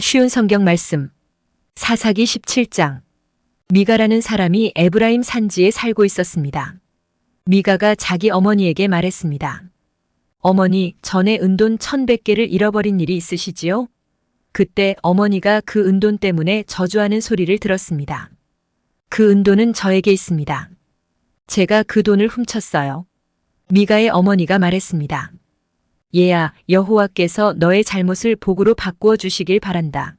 쉬운 성경 말씀. 사사기 17장. 미가라는 사람이 에브라임 산지에 살고 있었습니다. 미가가 자기 어머니에게 말했습니다. 어머니, 전에 은돈 1100개를 잃어버린 일이 있으시지요? 그때 어머니가 그 은돈 때문에 저주하는 소리를 들었습니다. 그 은돈은 저에게 있습니다. 제가 그 돈을 훔쳤어요. 미가의 어머니가 말했습니다. 얘야, 여호와께서 너의 잘못을 복으로 바꾸어 주시길 바란다.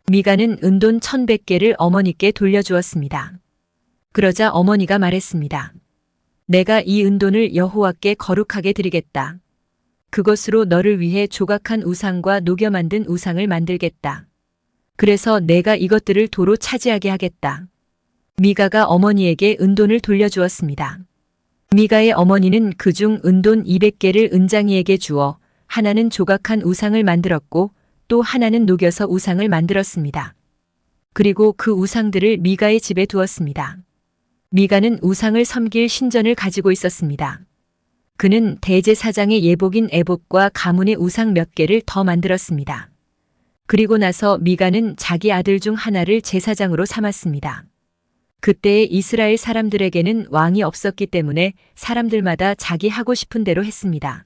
미가는 은돈 1100개를 어머니께 돌려주었습니다. 그러자 어머니가 말했습니다. 내가 이 은돈을 여호와께 거룩하게 드리겠다. 그것으로 너를 위해 조각한 우상과 녹여 만든 우상을 만들겠다. 그래서 내가 이것들을 도로 차지하게 하겠다. 미가가 어머니에게 은돈을 돌려주었습니다. 미가의 어머니는 그중 은돈 200개를 은장이에게 주어 하나는 조각한 우상을 만들었고 또 하나는 녹여서 우상을 만들었습니다. 그리고 그 우상들을 미가의 집에 두었습니다. 미가는 우상을 섬길 신전을 가지고 있었습니다. 그는 대제사장의 예복인 에봇과 가문의 우상 몇 개를 더 만들었습니다. 그리고 나서 미가는 자기 아들 중 하나를 제사장으로 삼았습니다. 그때의 이스라엘 사람들에게는 왕이 없었기 때문에 사람들마다 자기 하고 싶은 대로 했습니다.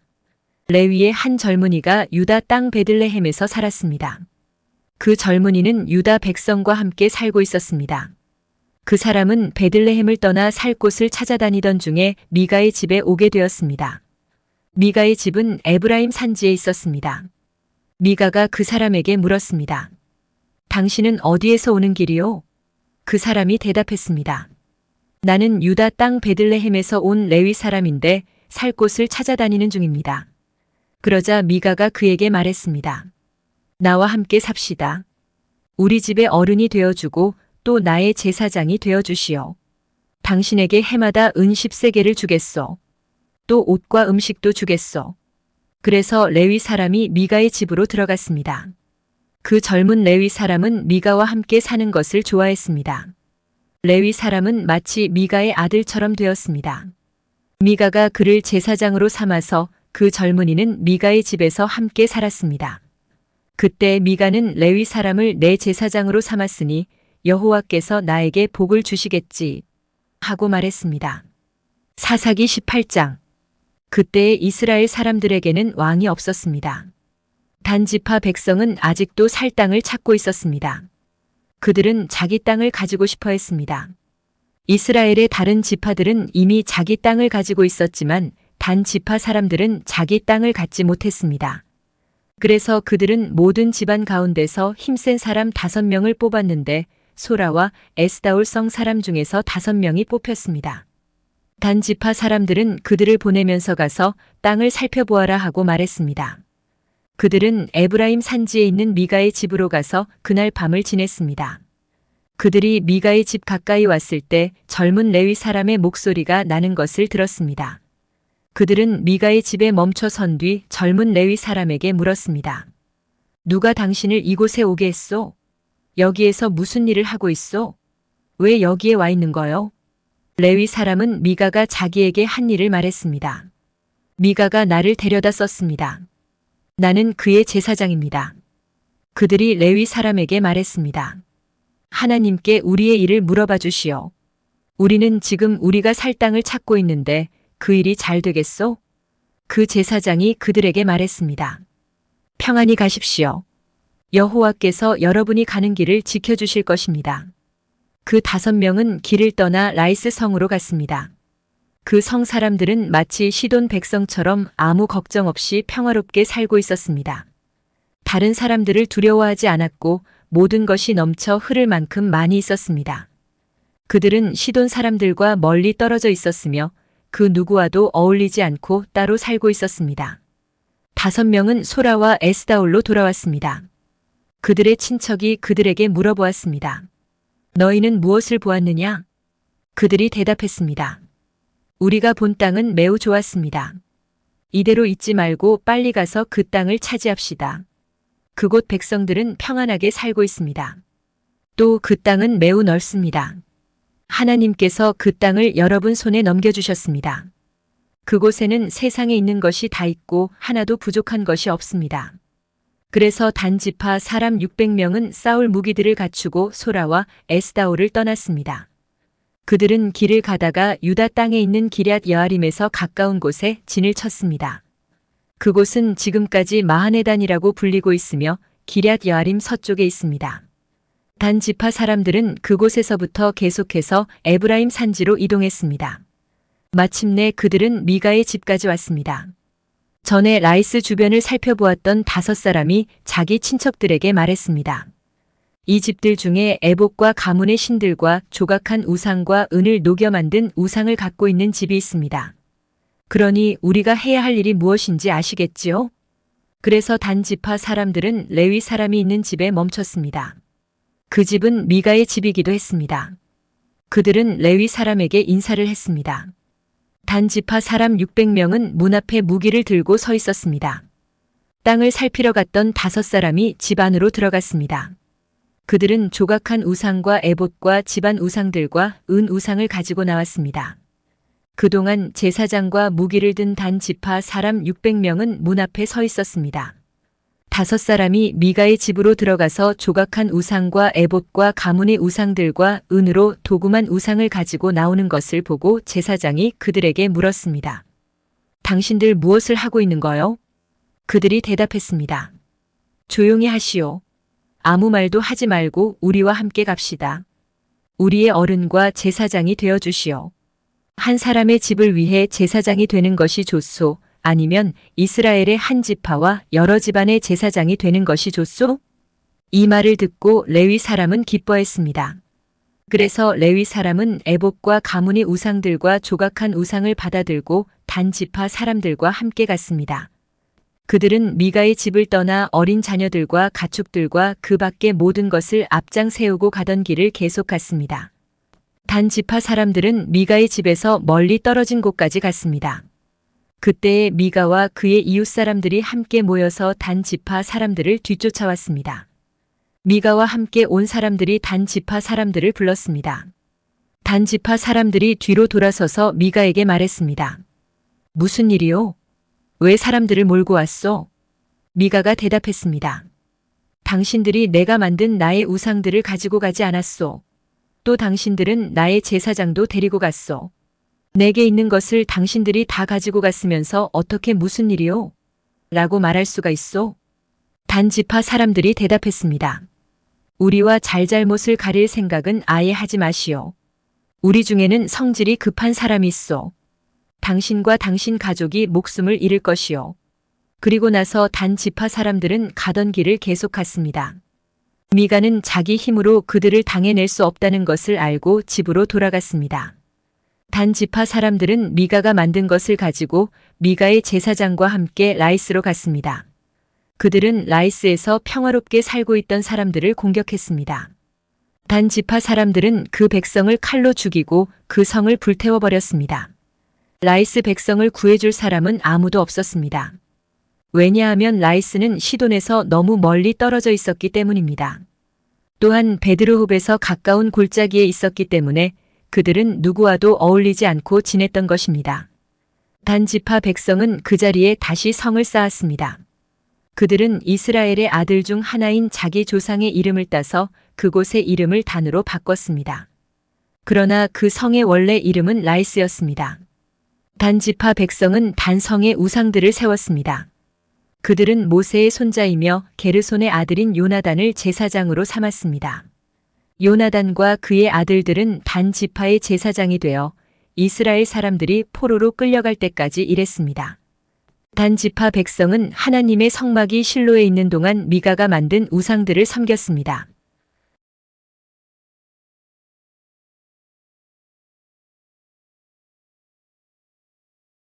레위의 한 젊은이가 유다 땅 베들레헴에서 살았습니다. 그 젊은이는 유다 백성과 함께 살고 있었습니다. 그 사람은 베들레헴을 떠나 살 곳을 찾아다니던 중에 미가의 집에 오게 되었습니다. 미가의 집은 에브라임 산지에 있었습니다. 미가가 그 사람에게 물었습니다. 당신은 어디에서 오는 길이요? 그 사람이 대답했습니다. 나는 유다 땅 베들레헴에서 온 레위 사람인데 살 곳을 찾아다니는 중입니다. 그러자 미가가 그에게 말했습니다. 나와 함께 삽시다. 우리 집의 어른이 되어주고 또 나의 제사장이 되어주시오. 당신에게 해마다 은 10세겔을 주겠소. 또 옷과 음식도 주겠소. 그래서 레위 사람이 미가의 집으로 들어갔습니다. 그 젊은 레위 사람은 미가와 함께 사는 것을 좋아했습니다. 레위 사람은 마치 미가의 아들처럼 되었습니다. 미가가 그를 제사장으로 삼아서 그 젊은이는 미가의 집에서 함께 살았습니다. 그때 미가는 레위 사람을 내 제사장으로 삼았으니 여호와께서 나에게 복을 주시겠지 하고 말했습니다. 사사기 18장. 그때의 이스라엘 사람들에게는 왕이 없었습니다. 단 지파 백성은 아직도 살 땅을 찾고 있었습니다. 그들은 자기 땅을 가지고 싶어 했습니다. 이스라엘의 다른 지파들은 이미 자기 땅을 가지고 있었지만 단 지파 사람들은 자기 땅을 갖지 못했습니다. 그래서 그들은 모든 집안 가운데서 힘센 사람 5명을 뽑았는데 소라와 에스다올 성 사람 중에서 5명이 뽑혔습니다. 단 지파 사람들은 그들을 보내면서 가서 땅을 살펴보아라 하고 말했습니다. 그들은 에브라임 산지에 있는 미가의 집으로 가서 그날 밤을 지냈습니다. 그들이 미가의 집 가까이 왔을 때 젊은 레위 사람의 목소리가 나는 것을 들었습니다. 그들은 미가의 집에 멈춰 선 뒤 젊은 레위 사람에게 물었습니다. 누가 당신을 이곳에 오게 했소? 여기에서 무슨 일을 하고 있소? 왜 여기에 와 있는 거요? 레위 사람은 미가가 자기에게 한 일을 말했습니다. 미가가 나를 데려다 썼습니다. 나는 그의 제사장입니다. 그들이 레위 사람에게 말했습니다. 하나님께 우리의 일을 물어봐 주시오. 우리는 지금 우리가 살 땅을 찾고 있는데 그 일이 잘 되겠소? 그 제사장이 그들에게 말했습니다. 평안히 가십시오. 여호와께서 여러분이 가는 길을 지켜주실 것입니다. 그 5명은 길을 떠나 라이스 성으로 갔습니다. 그 성 사람들은 마치 시돈 백성처럼 아무 걱정 없이 평화롭게 살고 있었습니다. 다른 사람들을 두려워하지 않았고 모든 것이 넘쳐 흐를 만큼 많이 있었습니다. 그들은 시돈 사람들과 멀리 떨어져 있었으며 그 누구와도 어울리지 않고 따로 살고 있었습니다. 5명은 소라와 에스다올로 돌아왔습니다. 그들의 친척이 그들에게 물어보았습니다. 너희는 무엇을 보았느냐? 그들이 대답했습니다. 우리가 본 땅은 매우 좋았습니다. 이대로 있지 말고 빨리 가서 그 땅을 차지합시다. 그곳 백성들은 평안하게 살고 있습니다. 또 그 땅은 매우 넓습니다. 하나님께서 그 땅을 여러분 손에 넘겨주셨습니다. 그곳에는 세상에 있는 것이 다 있고 하나도 부족한 것이 없습니다. 그래서 단 지파 사람 600명은 싸울 무기들을 갖추고 소라와 에스다올을 떠났습니다. 그들은 길을 가다가 유다 땅에 있는 기럇 여아림에서 가까운 곳에 진을 쳤습니다. 그곳은 지금까지 마하네단이라고 불리고 있으며 기럇 여아림 서쪽에 있습니다. 단 지파 사람들은 그곳에서부터 계속해서 에브라임 산지로 이동했습니다. 마침내 그들은 미가의 집까지 왔습니다. 전에 라이스 주변을 살펴보았던 5사람이 자기 친척들에게 말했습니다. 이 집들 중에 에봇과 가문의 신들과 조각한 우상과 은을 녹여 만든 우상을 갖고 있는 집이 있습니다. 그러니 우리가 해야 할 일이 무엇인지 아시겠지요? 그래서 단 지파 사람들은 레위 사람이 있는 집에 멈췄습니다. 그 집은 미가의 집이기도 했습니다. 그들은 레위 사람에게 인사를 했습니다. 단 지파 사람 600명은 문 앞에 무기를 들고 서 있었습니다. 땅을 살피러 갔던 5사람이 집 안으로 들어갔습니다. 그들은 조각한 우상과 에봇과 집안 우상들과 은 우상을 가지고 나왔습니다. 그동안 제사장과 무기를 든 단 지파 사람 600명은 문 앞에 서 있었습니다. 5사람이 미가의 집으로 들어가서 조각한 우상과 에봇과 가문의 우상들과 은으로 도구만 우상을 가지고 나오는 것을 보고 제사장이 그들에게 물었습니다. 당신들 무엇을 하고 있는 거요? 그들이 대답했습니다. 조용히 하시오. 아무 말도 하지 말고 우리와 함께 갑시다. 우리의 어른과 제사장이 되어 주시오. 한 사람의 집을 위해 제사장이 되는 것이 좋소? 아니면 이스라엘의 한 지파와 여러 집안의 제사장이 되는 것이 좋소? 이 말을 듣고 레위 사람은 기뻐했습니다. 그래서 레위 사람은 에봇과 가문의 우상들과 조각한 우상을 받아들고 단 지파 사람들과 함께 갔습니다. 그들은 미가의 집을 떠나 어린 자녀들과 가축들과 그 밖의 모든 것을 앞장 세우고 가던 길을 계속 갔습니다. 단 지파 사람들은 미가의 집에서 멀리 떨어진 곳까지 갔습니다. 그때에 미가와 그의 이웃 사람들이 함께 모여서 단 지파 사람들을 뒤쫓아왔습니다. 미가와 함께 온 사람들이 단 지파 사람들을 불렀습니다. 단 지파 사람들이 뒤로 돌아서서 미가에게 말했습니다. 무슨 일이요? 왜 사람들을 몰고 왔소? 미가가 대답했습니다. 당신들이 내가 만든 나의 우상들을 가지고 가지 않았소. 또 당신들은 나의 제사장도 데리고 갔소. 내게 있는 것을 당신들이 다 가지고 갔으면서 어떻게 무슨 일이요? 라고 말할 수가 있소? 단 지파 사람들이 대답했습니다. 우리와 잘잘못을 가릴 생각은 아예 하지 마시오. 우리 중에는 성질이 급한 사람이 있소. 당신과 당신 가족이 목숨을 잃을 것이요. 그리고 나서 단 지파 사람들은 가던 길을 계속 갔습니다. 미가는 자기 힘으로 그들을 당해낼 수 없다는 것을 알고 집으로 돌아갔습니다. 단 지파 사람들은 미가가 만든 것을 가지고 미가의 제사장과 함께 라이스로 갔습니다. 그들은 라이스에서 평화롭게 살고 있던 사람들을 공격했습니다. 단 지파 사람들은 그 백성을 칼로 죽이고 그 성을 불태워버렸습니다. 라이스 백성을 구해줄 사람은 아무도 없었습니다. 왜냐하면 라이스는 시돈에서 너무 멀리 떨어져 있었기 때문입니다. 또한 베드르홉에서 가까운 골짜기에 있었기 때문에 그들은 누구와도 어울리지 않고 지냈던 것입니다. 단 지파 백성은 그 자리에 다시 성을 쌓았습니다. 그들은 이스라엘의 아들 중 하나인 자기 조상의 이름을 따서 그곳의 이름을 단으로 바꿨습니다. 그러나 그 성의 원래 이름은 라이스였습니다. 단 지파 백성은 단성의 우상들을 세웠습니다. 그들은 모세의 손자이며 게르손의 아들인 요나단을 제사장으로 삼았습니다. 요나단과 그의 아들들은 단 지파의 제사장이 되어 이스라엘 사람들이 포로로 끌려갈 때까지 일했습니다. 단 지파 백성은 하나님의 성막이 실로에 있는 동안 미가가 만든 우상들을 섬겼습니다.